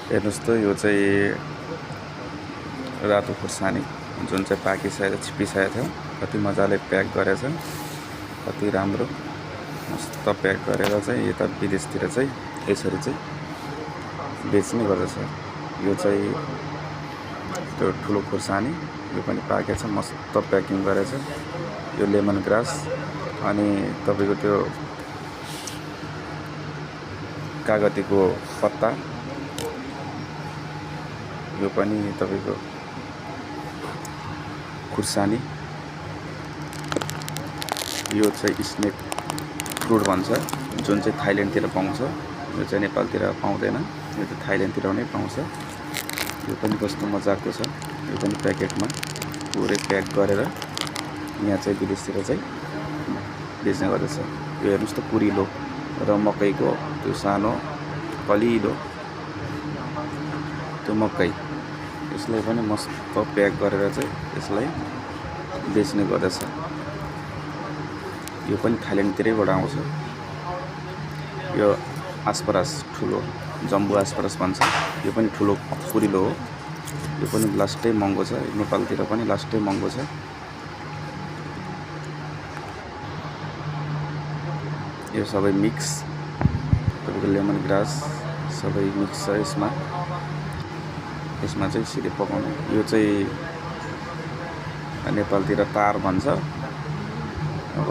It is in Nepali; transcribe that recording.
हेर्नुस् त यो चाहिँ रातो खुर्सानी जुन चाहिँ पाकिसकेको छिपिसकेको थियो कति मजाले प्याक गरेछ कति राम्रो मस्त प्याक गरेर चाहिँ यता विदेशतिर चाहिँ यसरी चाहिँ बेच्ने गर्दछ। यो चाहिँ त्यो ठुलो खुर्सानी यो पनि पाकेको छ मस्त प्याकिङ गरेछ। यो लेमन ग्रास अनि तपाईको त्यो कागतीको पत्ता यो पनि तपाईको खुर्सानी यो चाहिँ स्नेक फ्रुट भन्छ जुन चाहिँ थाइल्यान्डतिर पाउँछ यो चाहिँ नेपालतिर पाउँदैन यो चाहिँ थाइल्यान्डतिर नै पाउँछ। यो पनि कस्तो मजाको छ यो पनि प्याकेटमा पुरै प्याक गरेर यहाँ चाहिँ विदेशतिर चाहिँ बेच्ने गर्दछ। यो हेर्नुस् त कुरिलो र मकैको त्यो सानो कलिलो त्यो मकै यसलाई पनि मस्त प्याक गरेर चाहिँ यसलाई बेच्ने गर्दछ। यो पनि थाइल्यान्डतिरैबाट आउँछ। यो आस्परास ठुलो जम्बु आस्परास भन्छ यो पनि ठुलो कुरिलो हो। यो पनि लास्टै महँगो छ नेपालतिर पनि लास्टै महँगो छ। यो सबै मिक्स तपाईको लेमन ग्रास सबै मिक्स छ यसमा चाहिँ सिधै पकाउनु। यो चाहिँ नेपालतिर तार भन्छ। अब